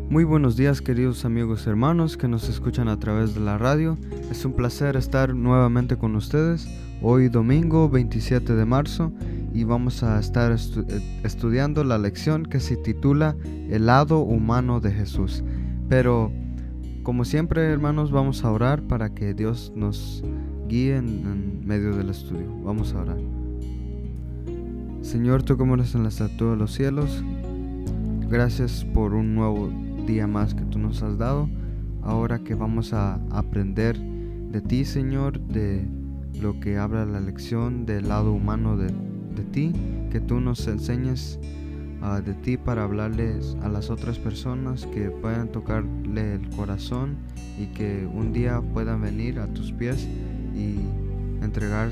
Muy buenos días, queridos amigos y hermanos que nos escuchan a través de la radio. Es un placer estar nuevamente con ustedes hoy domingo 27 de marzo y vamos a estar estudiando la lección que se titula El lado humano de Jesús. Pero como siempre, hermanos, vamos a orar para que Dios nos guíe en medio del estudio. Vamos a orar. Señor, tú que moras en la estatua de los cielos, gracias por un nuevo día más que tú nos has dado. Ahora que vamos a aprender de ti, Señor, de lo que habla la lección del lado humano de ti, que tú nos enseñes de ti para hablarles a las otras personas, que puedan tocarle el corazón y que un día puedan venir a tus pies y entregar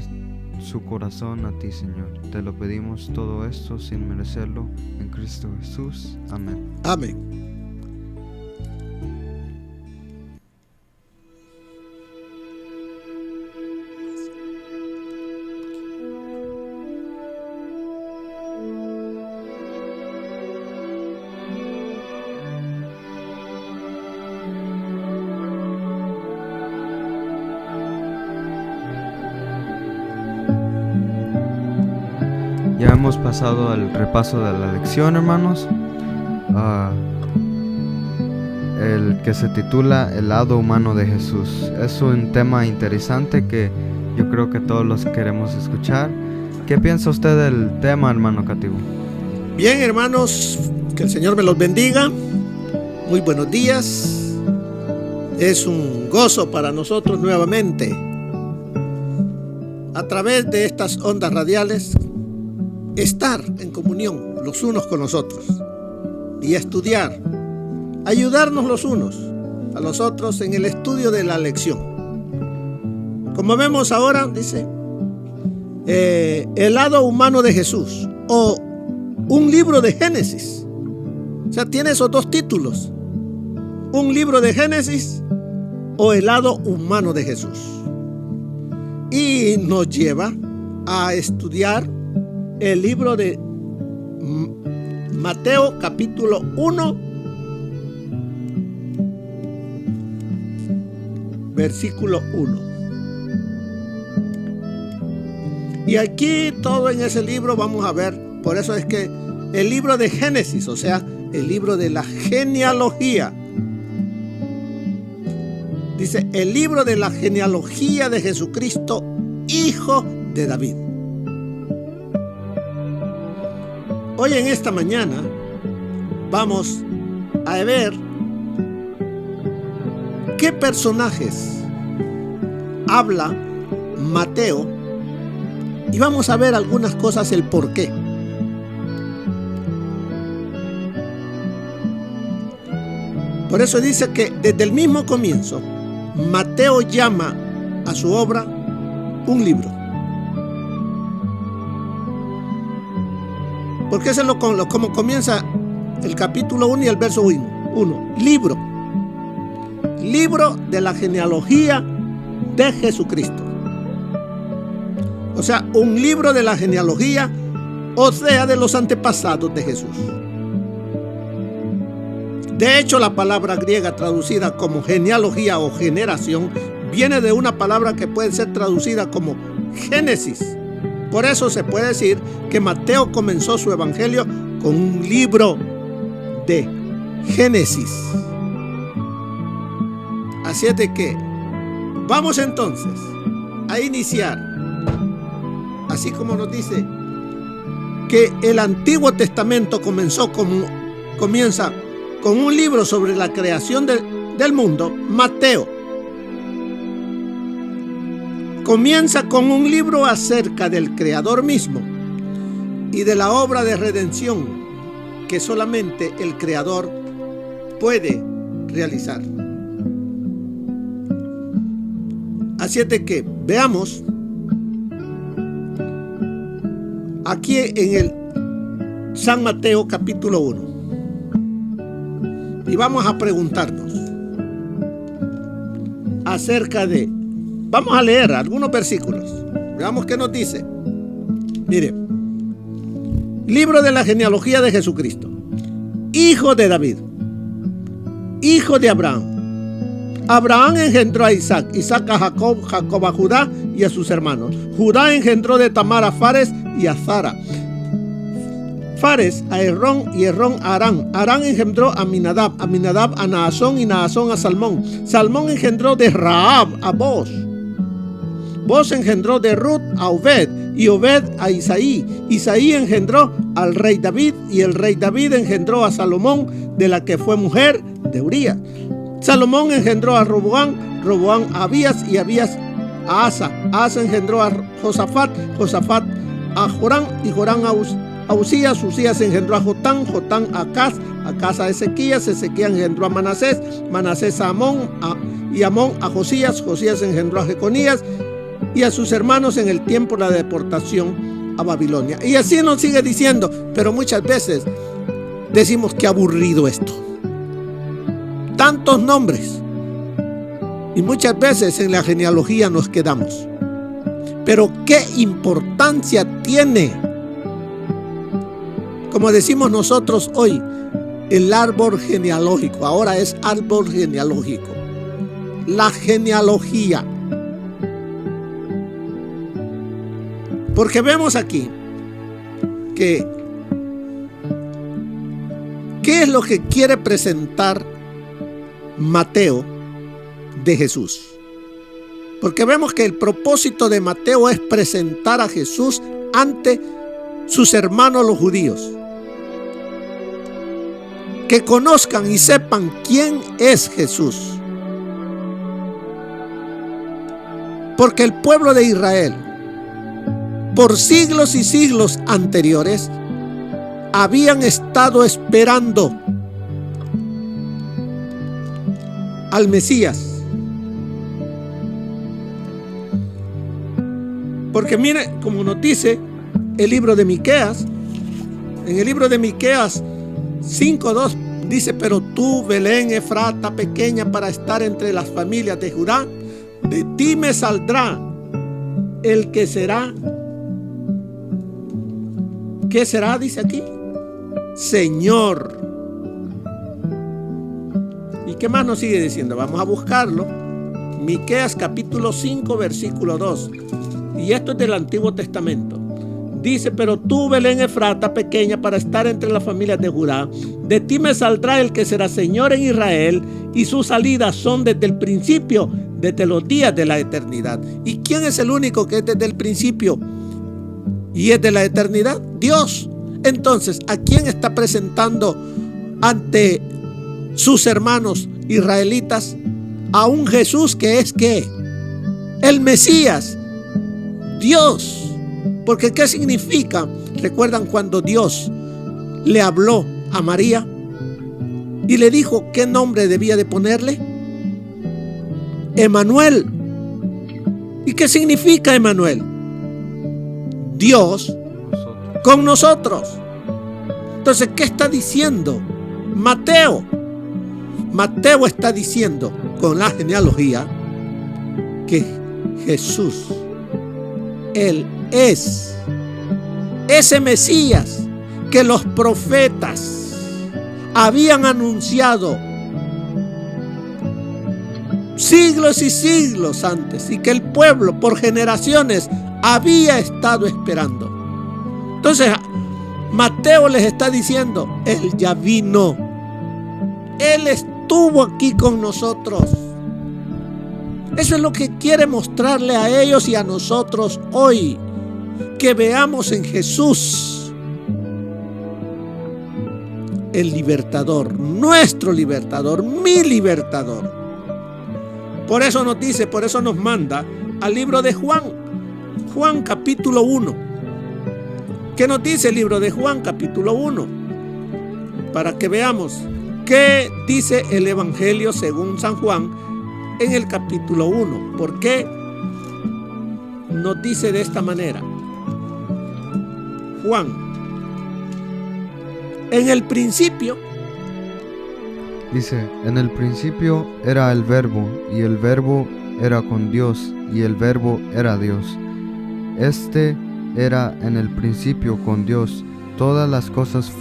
su corazón a ti, Señor. Te lo pedimos todo esto sin merecerlo, en Cristo Jesús. Amén. Amén. Ya hemos pasado al repaso de la lección, hermanos, el que se titula El lado humano de Jesús. Es un tema interesante que yo creo que todos los queremos escuchar. ¿Qué piensa usted del tema, hermano Cativo? Bien, hermanos, que el Señor me los bendiga. Muy buenos días. Es un gozo para nosotros nuevamente, a través de estas ondas radiales, estar en comunión los unos con los otros y estudiar, ayudarnos los unos a los otros en el estudio de la lección. Como vemos ahora, dice el lado humano de Jesús, o un libro de Génesis. O sea, tiene esos dos títulos: un libro de Génesis o el lado humano de Jesús. Y nos lleva a estudiar el libro de Mateo capítulo 1, versículo 1. Y aquí todo en ese libro vamos a ver. Por eso es que el libro de Génesis, o sea, el libro de la genealogía, dice el libro de la genealogía de Jesucristo, hijo de David. Hoy en esta mañana vamos a ver qué personajes habla Mateo y vamos a ver algunas cosas, el por qué. Por eso dice que desde el mismo comienzo Mateo llama a su obra un libro. Porque eso es como comienza el capítulo 1 y el verso 1. Libro. Libro de la genealogía de Jesucristo. O sea, un libro de la genealogía, o sea, de los antepasados de Jesús. De hecho, la palabra griega traducida como genealogía o generación viene de una palabra que puede ser traducida como Génesis. Por eso se puede decir que Mateo comenzó su evangelio con un libro de Génesis. Así es de que vamos entonces a iniciar, así como nos dice que el Antiguo Testamento comienza con un libro sobre la creación del mundo. Mateo comienza con un libro acerca del Creador mismo y de la obra de redención que solamente el Creador puede realizar. Así es de que veamos aquí en el San Mateo capítulo 1. Y vamos a preguntarnos acerca de... Vamos a leer algunos versículos. Veamos qué nos dice. Mire, libro de la genealogía de Jesucristo. Hijo de David, hijo de Abraham. Abraham engendró a Isaac, Isaac a Jacob, Jacob a Judá y a sus hermanos. Judá engendró de Tamar a Fares y a Zara. Fares a Herrón y Herrón a Arán. Arán engendró a Aminadab, Aminadab a Naasón y Naasón a Salmón. Salmón engendró de Rahab a Boz. Boz engendró de Ruth a Obed y Obed a Isaí. Isaí engendró al rey David y el rey David engendró a Salomón, de la que fue mujer de Urías. Salomón engendró a Roboam, Roboam a Abías y Abías a Asa. Asa engendró a Josafat, Josafat a Joram y Joram a Usías. Usías engendró a Jotán, Jotán a Acaz, Acaz a Ezequías. Ezequías engendró a Manasés, Manasés a Amón y Amón a Josías. Josías engendró a Jeconías y a sus hermanos en el tiempo de la deportación a Babilonia. Y así nos sigue diciendo, pero muchas veces decimos que aburrido esto. Tantos nombres. Y muchas veces en la genealogía nos quedamos. Pero ¿qué importancia tiene? Como decimos nosotros hoy, el árbol genealógico. Ahora es árbol genealógico. La genealogía. Porque vemos aquí que ¿qué es lo que quiere presentar Mateo de Jesús? Porque vemos que el propósito de Mateo es presentar a Jesús ante sus hermanos los judíos. Que conozcan y sepan quién es Jesús. Porque el pueblo de Israel, por siglos y siglos anteriores, habían estado esperando al Mesías. Porque mire, como nos dice el libro de Miqueas, en el libro de Miqueas 5:2 dice: pero tú, Belén Efrata, pequeña para estar entre las familias de Judá, de ti me saldrá el que será. ¿Qué será? Dice aquí: Señor. ¿Y qué más nos sigue diciendo? Vamos a buscarlo. Miqueas capítulo 5 versículo 2. Y esto es del Antiguo Testamento. Dice: pero tú, Belén Efrata, pequeña para estar entre las familias de Judá, de ti me saldrá el que será Señor en Israel, y sus salidas son desde el principio, desde los días de la eternidad. ¿Y quién es el único que es desde el principio y es de la eternidad? Dios. Entonces, ¿a quién está presentando ante sus hermanos israelitas? A un Jesús que es ¿qué? El Mesías, Dios. Porque ¿qué significa? ¿Recuerdan cuando Dios le habló a María y le dijo qué nombre debía de ponerle? Emanuel. ¿Y qué significa Emanuel? Dios con nosotros. Entonces, ¿qué está diciendo Mateo? Mateo está diciendo con la genealogía que Jesús, Él es ese Mesías que los profetas habían anunciado siglos y siglos antes, y que el pueblo por generaciones había estado esperando. Entonces, Mateo les está diciendo: Él ya vino, Él estuvo aquí con nosotros. Eso es lo que quiere mostrarle a ellos y a nosotros hoy, que veamos en Jesús el libertador, nuestro libertador, mi libertador. Por eso nos dice, por eso nos manda al libro de Juan, Juan capítulo 1. ¿Qué nos dice el libro de Juan capítulo 1? Para que veamos qué dice el Evangelio según San Juan en el capítulo 1. ¿Por qué nos dice de esta manera? Juan, en el principio, dice, en el principio era el verbo, y el verbo era con Dios, y el verbo era Dios. Este era en el principio con Dios. Todas las cosas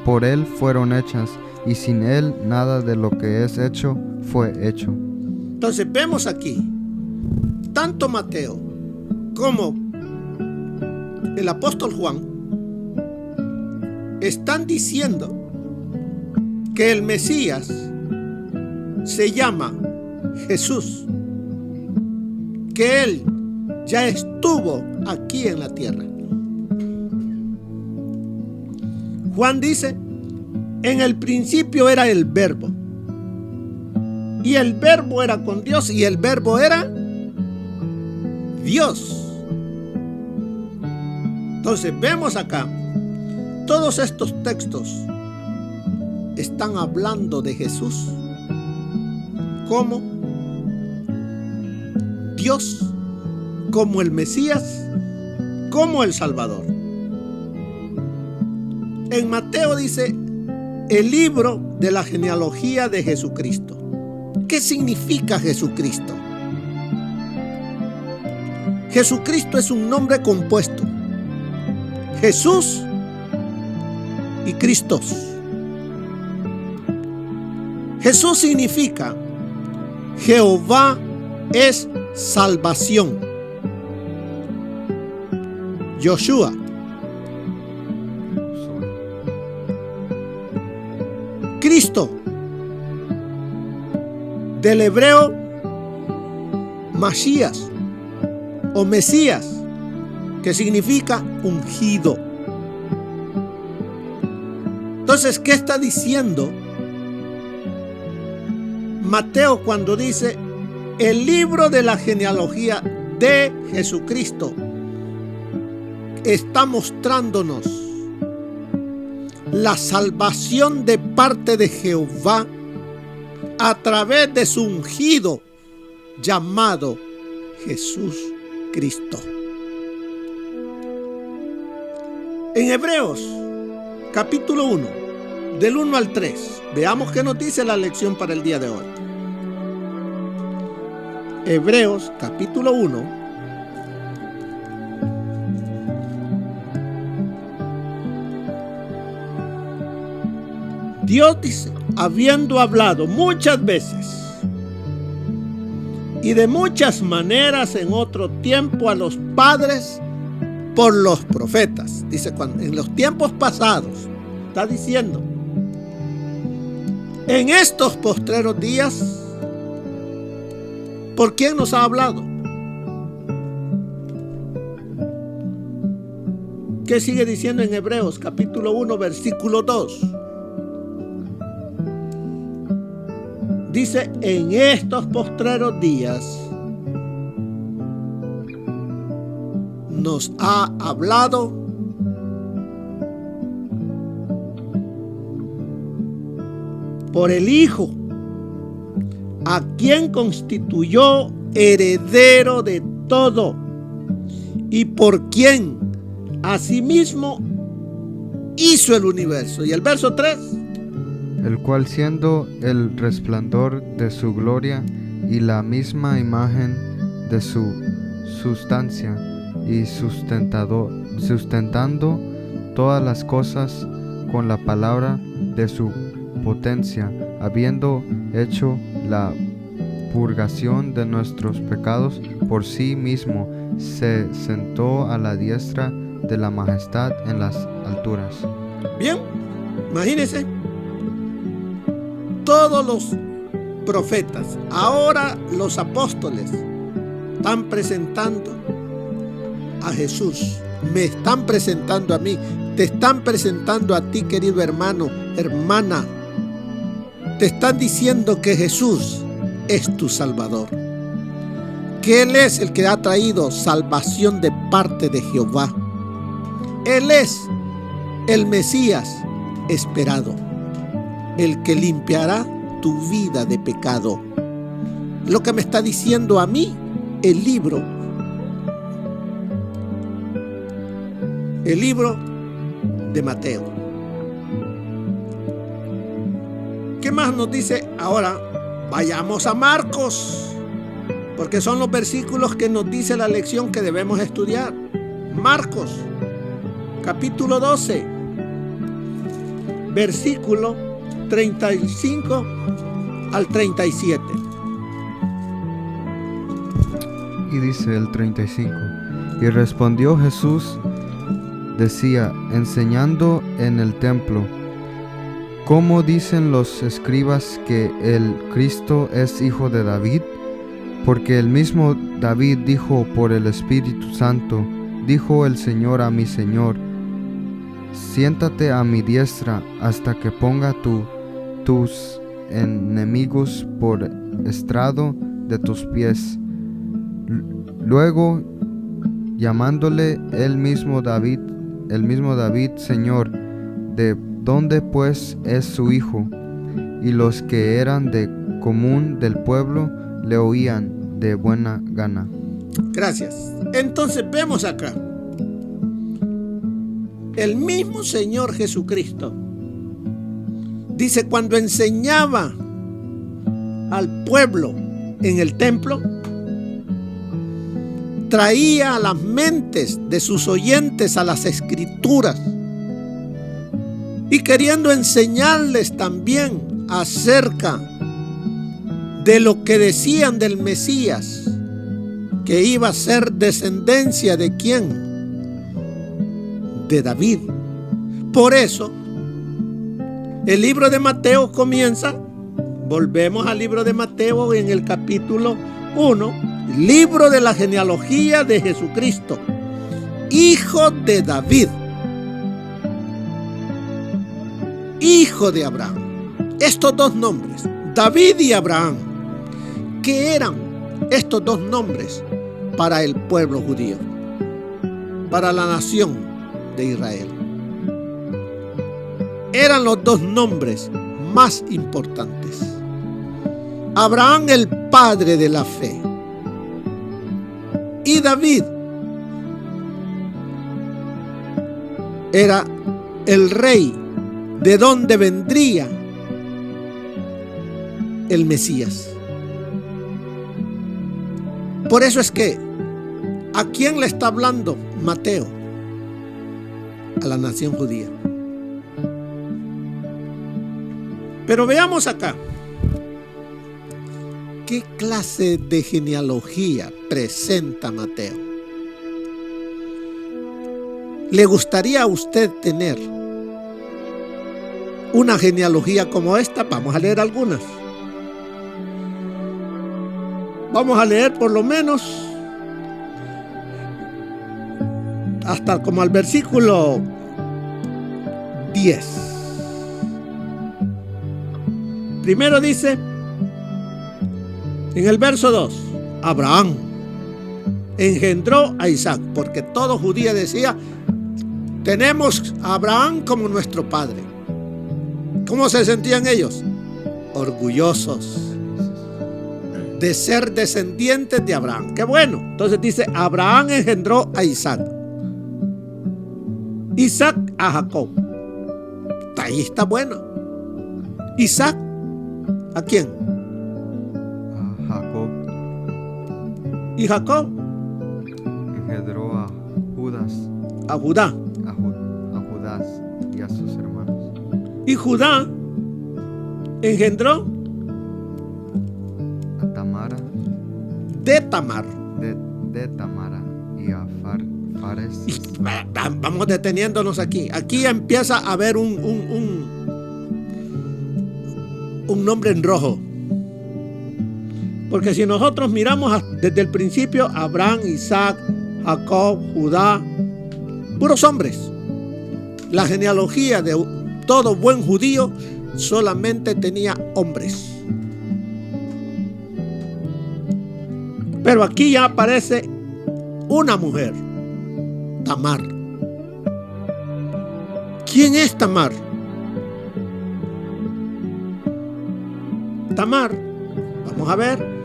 por Él fueron hechas, y sin Él nada de lo que es hecho fue hecho. entonces vemos aquí, tanto Mateo como el apóstol Juan están diciendo que el Mesías se llama Jesús, que Él ya estuvo aquí en la tierra. Juan dice, en el principio era el verbo, y el verbo era con Dios, y el verbo era Dios. Entonces vemos acá, todos estos textos están hablando de Jesús como Dios, como el Mesías, como el Salvador. En Mateo dice el libro de la genealogía de Jesucristo. ¿Qué significa Jesucristo? Jesucristo es un nombre compuesto. Jesús y Cristos. Jesús significa Jehová es salvación. Yoshua. Cristo, del hebreo Masías o Mesías, que significa ungido. Entonces, ¿qué está diciendo Mateo cuando dice el libro de la genealogía de Jesucristo? Está mostrándonos la salvación de parte de Jehová a través de su ungido llamado Jesús Cristo. En Hebreos capítulo 1, del 1 al 3, veamos qué nos dice la lección para el día de hoy. Hebreos capítulo 1, Dios dice, habiendo hablado muchas veces y de muchas maneras en otro tiempo a los padres por los profetas. Dice, en los tiempos pasados, está diciendo, en estos postreros días, ¿por quién nos ha hablado? ¿Qué sigue diciendo en Hebreos capítulo 1, versículo 2? Dice, en estos postreros días nos ha hablado por el Hijo, a quien constituyó heredero de todo y por quien asimismo hizo el universo. Y el verso 3. El cual siendo el resplandor de su gloria y la misma imagen de su sustancia y sustentando todas las cosas con la palabra de su potencia, habiendo hecho la purgación de nuestros pecados por sí mismo, se sentó a la diestra de la majestad en las alturas. Bien, imagínense. Todos los profetas, ahora los apóstoles, están presentando a Jesús. Me están presentando a mí. Te están presentando a ti, querido hermano, hermana. Te están diciendo que Jesús es tu Salvador. Que Él es el que ha traído salvación de parte de Jehová. Él es el Mesías esperado, el que limpiará tu vida de pecado. Lo que me está diciendo a mí el libro de Mateo. ¿Qué más nos dice? Ahora vayamos a Marcos, porque son los versículos que nos dice la lección que debemos estudiar. Marcos, capítulo 12, versículo 35 al 37. Y dice el 35: Y respondió Jesús, decía, enseñando en el templo: ¿Cómo dicen los escribas que el Cristo es hijo de David? Porque el mismo David dijo por el Espíritu Santo: dijo el Señor a mi Señor, siéntate a mi diestra hasta que ponga tus enemigos por estrado de tus pies. Luego, llamándole el mismo David, Señor, ¿de dónde pues es su hijo? Y los que eran de común del pueblo le oían de buena gana. Gracias. Entonces vemos acá, el mismo Señor Jesucristo dice, cuando enseñaba al pueblo en el templo, traía a las mentes de sus oyentes a las Escrituras y queriendo enseñarles también acerca de lo que decían del Mesías, que iba a ser descendencia de ¿quién? De David. Por eso el libro de Mateo comienza, volvemos al libro de Mateo en el capítulo 1, libro de la genealogía de Jesucristo, hijo de David, hijo de Abraham. Estos dos nombres, David y Abraham, ¿qué eran estos dos nombres para el pueblo judío, para la nación de Israel? Eran los dos nombres más importantes. Abraham, el padre de la fe, y David era el rey de donde vendría el Mesías. Por eso es que, ¿a quién le está hablando Mateo? A la nación judía. Pero veamos acá, ¿qué clase de genealogía presenta Mateo? ¿Le gustaría a usted tener una genealogía como esta? Vamos a leer algunas. Vamos a leer por lo menos hasta como al versículo 10. Primero dice, en el verso 2, Abraham engendró a Isaac, porque todo judío decía, tenemos a Abraham como nuestro padre. ¿Cómo se sentían ellos? Orgullosos de ser descendientes de Abraham. ¡Qué bueno! Entonces dice, Abraham engendró a Isaac, Isaac a Jacob. Ahí está bueno. Isaac, ¿a quién? A Jacob. ¿Y Jacob? Engendró a Judas. A Judá. A Judas y a sus hermanos. Y Judá engendró A Tamara. de Tamar. De Tamara y a Fares. Y vamos deteniéndonos aquí. Aquí empieza a haber un nombre en rojo. Porque si nosotros miramos desde el principio, Abraham, Isaac, Jacob, Judá, puros hombres. La genealogía de todo buen judío solamente tenía hombres. Pero aquí ya aparece una mujer, Tamar. ¿Quién es Tamar? Tamar, vamos a ver.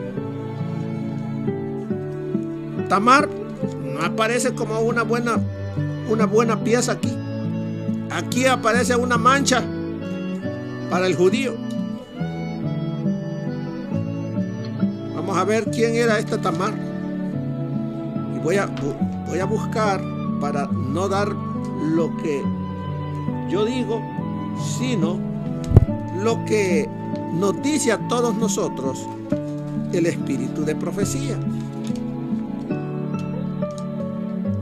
Tamar no aparece como una buena pieza aquí. aquí aparece una mancha para el judío. Vamos a ver quién era esta Tamar. Y voy a buscar para no dar lo que yo digo, sino lo que nos dice a todos nosotros el espíritu de profecía.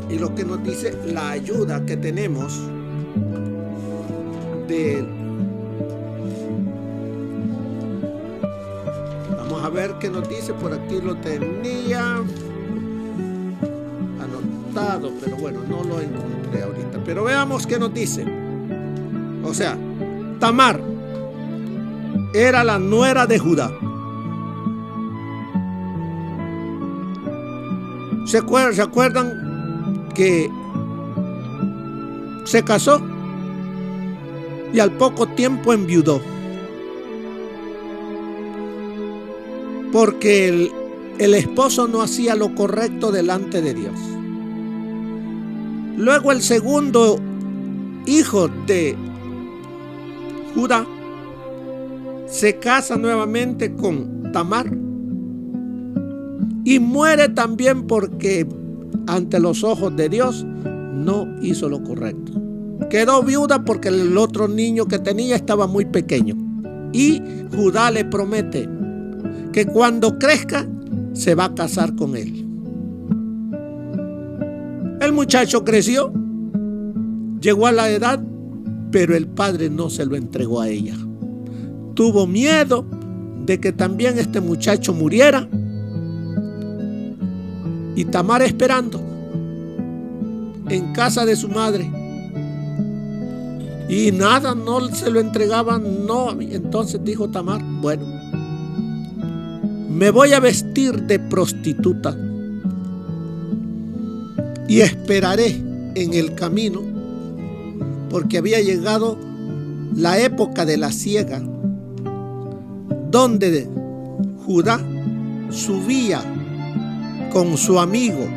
Y lo que nos dice la ayuda que tenemos de él. Vamos a ver qué nos dice. Por aquí lo tenía anotado, pero bueno, no lo encontré ahorita. Pero veamos qué nos dice. O sea, Tamar era la nuera de Judá. ¿Se acuerdan que se casó y al poco tiempo enviudó? Porque el esposo no hacía lo correcto delante de Dios. Luego el segundo hijo de Judá se casa nuevamente con Tamar y muere también porque ante los ojos de Dios no hizo lo correcto. Quedó viuda porque el otro niño que tenía estaba muy pequeño. Y Judá le promete que cuando crezca se va a casar con él. El muchacho creció, llegó a la edad, pero el padre no se lo entregó a ella. Tuvo miedo de que también este muchacho muriera. Y Tamar esperando en casa de su madre. Y nada, no se lo entregaban, no. Entonces dijo Tamar, bueno, me voy a vestir de prostituta y esperaré en el camino, porque había llegado la época de la siega, donde Judá subía con su amigo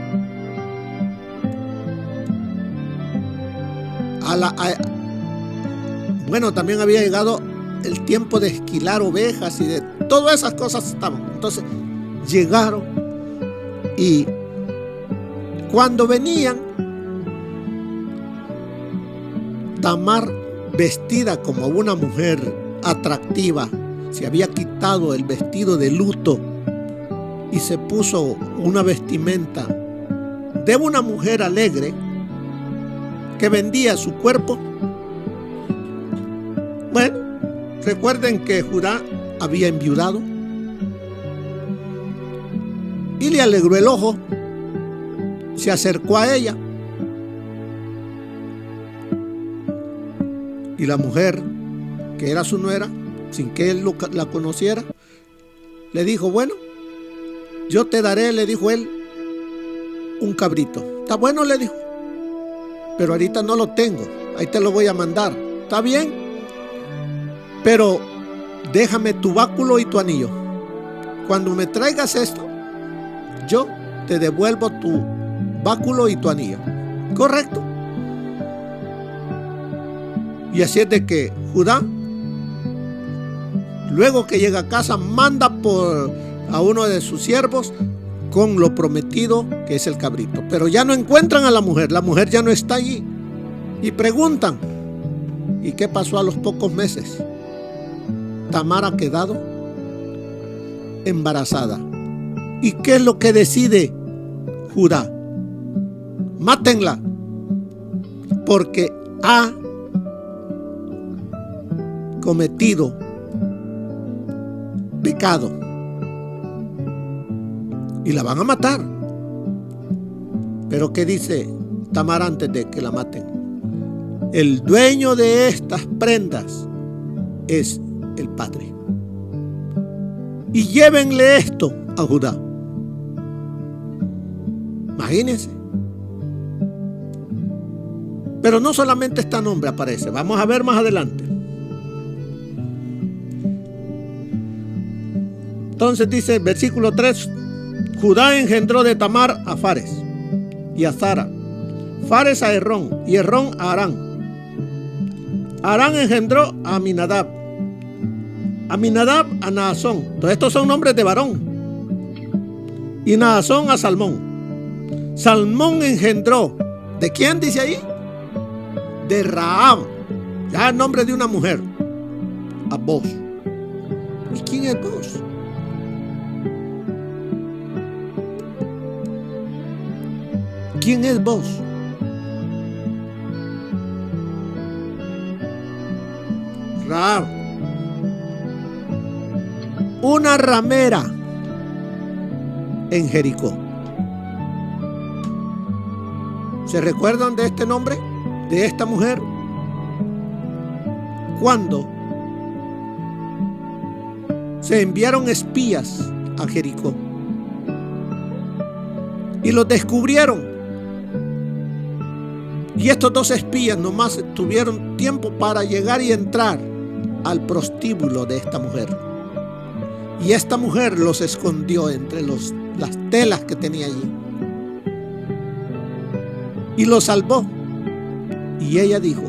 bueno, también había llegado el tiempo de esquilar ovejas y de todas esas cosas estaban. Entonces llegaron y cuando venían, Tamar, vestida como una mujer atractiva, se había quitado el vestido de luto y se puso una vestimenta de una mujer alegre que vendía su cuerpo. Bueno, recuerden que Judá había enviudado y le alegró el ojo, se acercó a ella y la mujer, que era su nuera, sin que él la conociera, le dijo, bueno, yo te daré, le dijo él, un cabrito. Está bueno, le dijo, pero ahorita no lo tengo, ahí te lo voy a mandar. Está bien, pero déjame tu báculo y tu anillo. Cuando me traigas esto, yo te devuelvo tu báculo y tu anillo. ¿Correcto? Y así es de que Judá, luego que llega a casa, manda a uno de sus siervos con lo prometido, que es el cabrito. Pero ya no encuentran a la mujer ya no está allí. Y preguntan, ¿y qué pasó a los pocos meses? Tamar ha quedado embarazada. ¿Y qué es lo que decide Judá? Mátenla, porque ha cometido pecado. Y la van a matar. Pero ¿qué dice Tamar antes de que la maten? El dueño de estas prendas es el padre. Y llévenle esto a Judá. Imagínense. Pero no solamente este nombre aparece. Vamos a ver más adelante. Entonces dice, versículo 3, Judá engendró de Tamar a Fares y a Zara, Fares a Herrón y Herrón a Arán. Aram engendró a Aminadab. Aminadab a Naasón. Todos estos son nombres de varón. Y Naasón a Salmón. Salmón engendró. ¿De quién dice ahí? De Rahab. Ya el nombre de una mujer. A Boz. ¿Y quién es Boz? ¿Quién es Boz? Rahab, una ramera en Jericó. ¿Se recuerdan de este nombre? De esta mujer. Cuando se enviaron espías a Jericó y los descubrieron. Y estos dos espías nomás tuvieron tiempo para llegar y entrar al prostíbulo de esta mujer. Y esta mujer los escondió entre las telas que tenía allí. Y los salvó. Y ella dijo: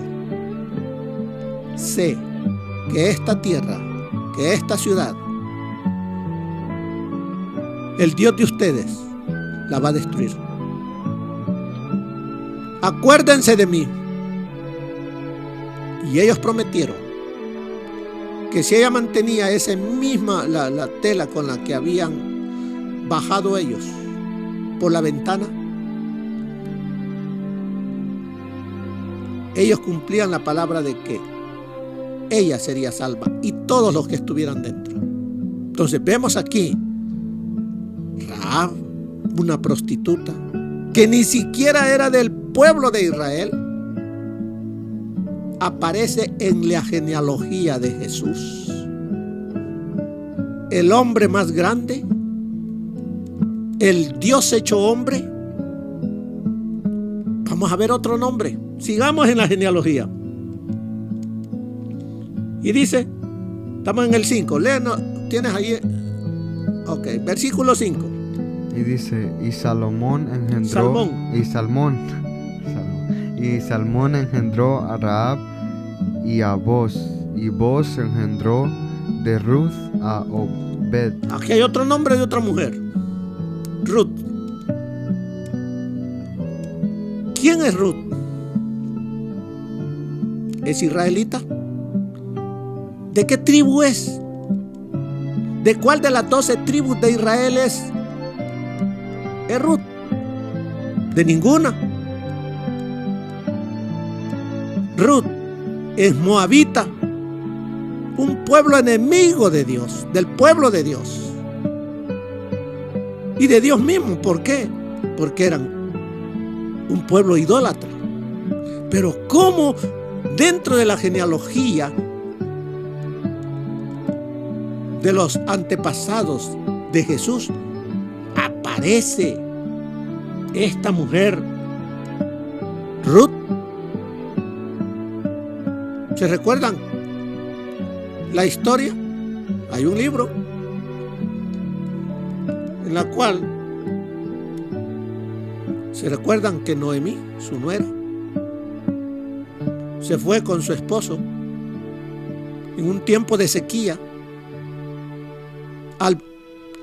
sé que esta tierra, que esta ciudad, el Dios de ustedes la va a destruir. Acuérdense de mí. Y ellos prometieron que si ella mantenía esa misma la tela con la que habían bajado ellos por la ventana, ellos cumplían la palabra de que ella sería salva y todos los que estuvieran dentro. Entonces vemos aquí Rahab, una prostituta que ni siquiera era del pueblo de Israel, aparece en la genealogía de Jesús, el hombre más grande, el Dios hecho hombre. Vamos a ver otro nombre. Sigamos en la genealogía. Y dice, estamos en el 5, léenos, tienes ahí, ok, versículo 5. Y dice, y Salomón engendró Salmón engendró a Rahab y a Boz, y Boz engendró de Ruth a Obed. Aquí hay otro nombre de otra mujer, Ruth. ¿Quién es Ruth? ¿Es israelita? ¿De qué tribu es? ¿De cuál de las 12 tribus de Israel es Ruth? De ninguna. Ruth es moabita, un pueblo enemigo de Dios, del pueblo de Dios y de Dios mismo. ¿Por qué? Porque eran un pueblo idólatra. Pero ¿cómo dentro de la genealogía de los antepasados de Jesús aparece esta mujer Ruth? ¿Se recuerdan la historia? Hay un libro en la cual se recuerdan que Noemí, su nuera, se fue con su esposo en un tiempo de sequía al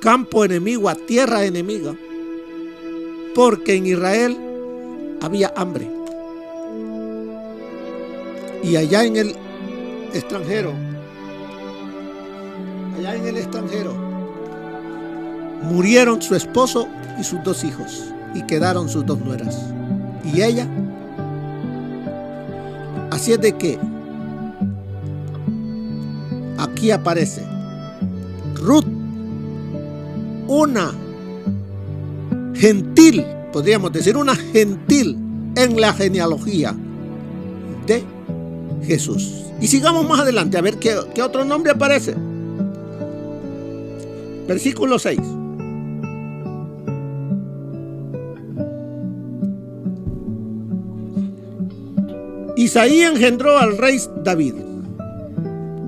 campo enemigo, a tierra enemiga, porque en Israel había hambre. Y allá en el extranjero, murieron su esposo y sus 2 hijos, y quedaron sus 2 nueras. Y ella, así es de que aquí aparece Ruth, una gentil, podríamos decir una gentil en la genealogía de Jesús. Y sigamos más adelante a ver qué otro nombre aparece. Versículo 6. Isaí engendró al rey David,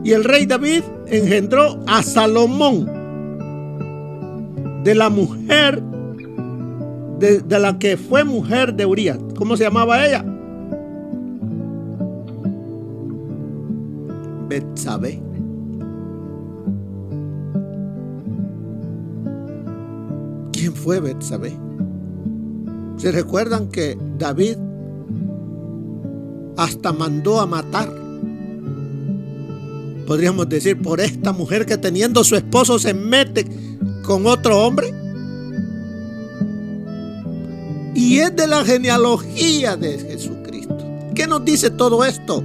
y el rey David engendró a Salomón de la mujer de la que fue mujer de Urías. ¿Cómo se llamaba ella? Betsabé. ¿Quién fue Betsabé? ¿Se recuerdan que David hasta mandó a matar? Podríamos decir, por esta mujer que teniendo su esposo se mete con otro hombre. Y es de la genealogía de Jesucristo. ¿Qué nos dice todo esto?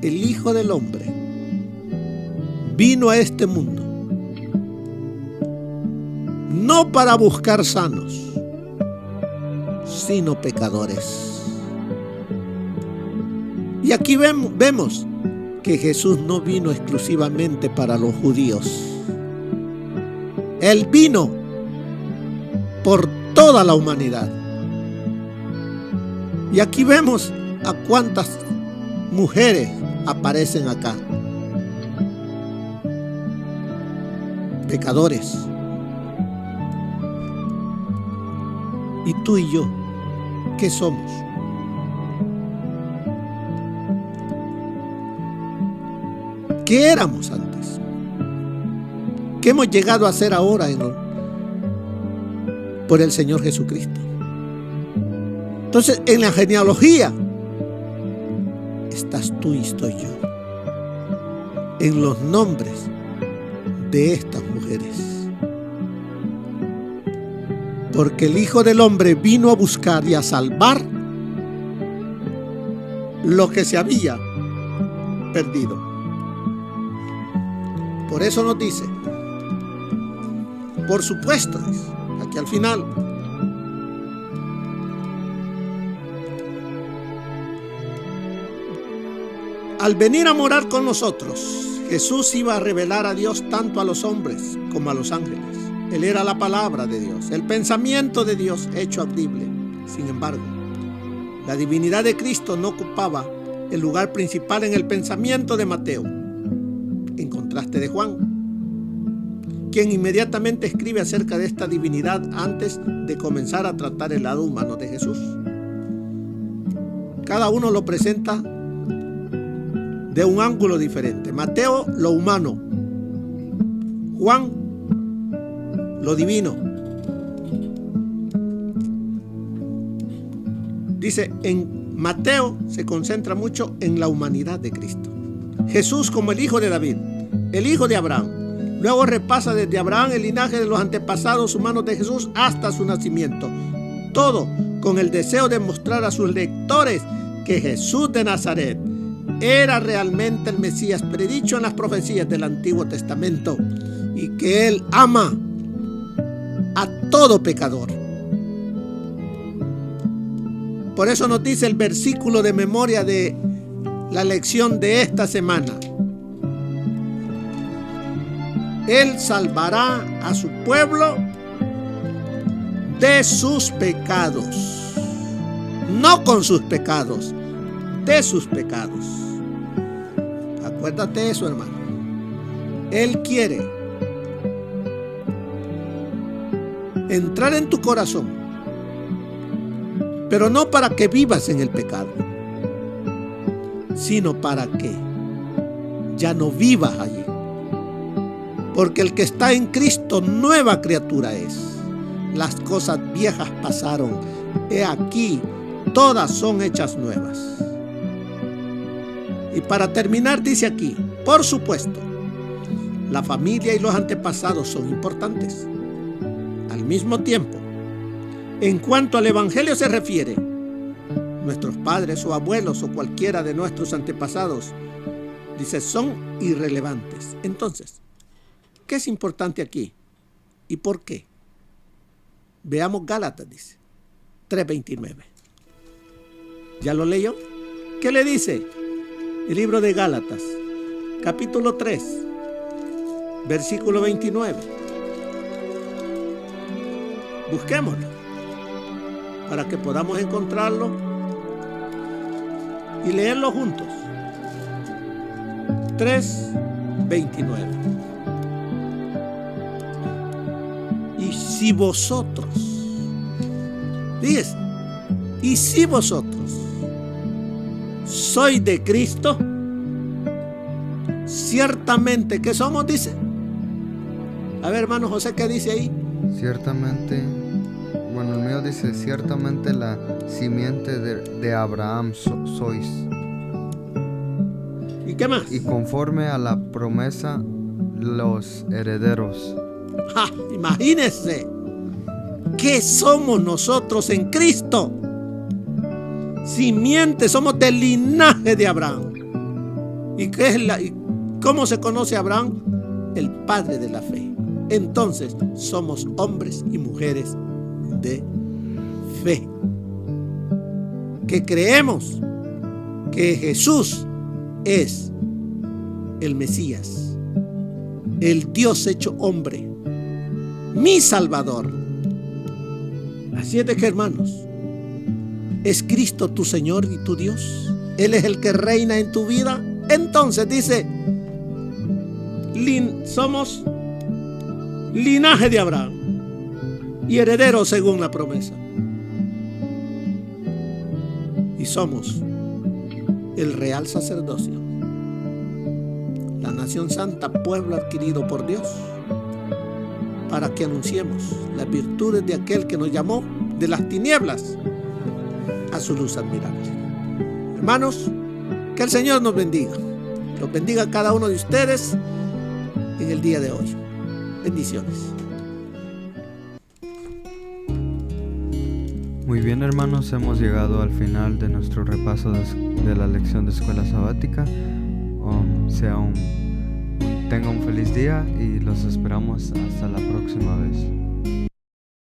El Hijo del Hombre vino a este mundo no para buscar sanos, sino pecadores. Y aquí vemos que Jesús no vino exclusivamente para los judíos. Él vino por toda la humanidad. Y aquí vemos a cuántas mujeres aparecen acá. Pecadores. ¿Y tú y yo qué somos? ¿Qué éramos antes? ¿Qué hemos llegado a ser ahora por el Señor Jesucristo? Entonces, en la genealogía estás tú y estoy yo. En los nombres de estas mujeres. Porque el Hijo del Hombre vino a buscar y a salvar lo que se había perdido. Por eso nos dice, por supuesto, aquí al final, al venir a morar con nosotros, Jesús iba a revelar a Dios tanto a los hombres como a los ángeles. Él era la palabra de Dios, el pensamiento de Dios hecho audible. Sin embargo, la divinidad de Cristo no ocupaba el lugar principal en el pensamiento de Mateo, en contraste de Juan, quien inmediatamente escribe acerca de esta divinidad antes de comenzar a tratar el lado humano de Jesús. Cada uno lo presenta de un ángulo diferente. Mateo, lo humano. Juan, lo divino. Dice, en Mateo se concentra mucho en la humanidad de Cristo. Jesús como el hijo de David, el hijo de Abraham. Luego repasa desde Abraham el linaje de los antepasados humanos de Jesús hasta su nacimiento. Todo con el deseo de mostrar a sus lectores que Jesús de Nazaret era realmente el Mesías predicho en las profecías del Antiguo Testamento y que Él ama a todo pecador. Por eso nos dice el versículo de memoria de la lección de esta semana. Él salvará a su pueblo de sus pecados. No con sus pecados, de sus pecados. Acuérdate eso, hermano. Él quiere entrar en tu corazón, pero no para que vivas en el pecado, sino para que ya no vivas allí. Porque el que está en Cristo, nueva criatura es. Las cosas viejas pasaron, he aquí, todas son hechas nuevas. Y para terminar dice aquí, por supuesto, la familia y los antepasados son importantes. Al mismo tiempo, en cuanto al Evangelio se refiere, nuestros padres o abuelos o cualquiera de nuestros antepasados, dice, son irrelevantes. Entonces, ¿qué es importante aquí? ¿Y por qué? Veamos Gálatas, dice, 3:29. ¿Ya lo leyó? ¿Qué le dice? El libro de Gálatas, capítulo 3, versículo 29. Busquémoslo para que podamos encontrarlo y leerlo juntos. 3:29. Y si vosotros, fíjese, y si vosotros soy de Cristo, ciertamente, ¿qué somos? Dice. A ver, hermano José, ¿qué dice ahí? Ciertamente, bueno, el mío dice, ciertamente la simiente de Abraham sois. ¿Y qué más? Y conforme a la promesa, los herederos. Imagínense, ¿qué somos nosotros en Cristo? Simiente, somos del linaje de Abraham. ¿Y cómo se conoce a Abraham? El padre de la fe. Entonces, somos hombres y mujeres de fe, que creemos que Jesús es el Mesías, el Dios hecho hombre, mi Salvador. Así es de que, hermanos, ¿es Cristo tu Señor y tu Dios? ¿Él es el que reina en tu vida? Entonces dice, somos linaje de Abraham y herederos según la promesa. Y somos el real sacerdocio, la nación santa, pueblo adquirido por Dios, para que anunciemos las virtudes de aquel que nos llamó de las tinieblas a su luz admirable. Hermanos, que el Señor nos bendiga. Los bendiga a cada uno de ustedes en el día de hoy. Bendiciones. Muy bien, hermanos, hemos llegado al final de nuestro repaso de la lección de escuela sabática. Tenga un feliz día y los esperamos hasta la próxima vez.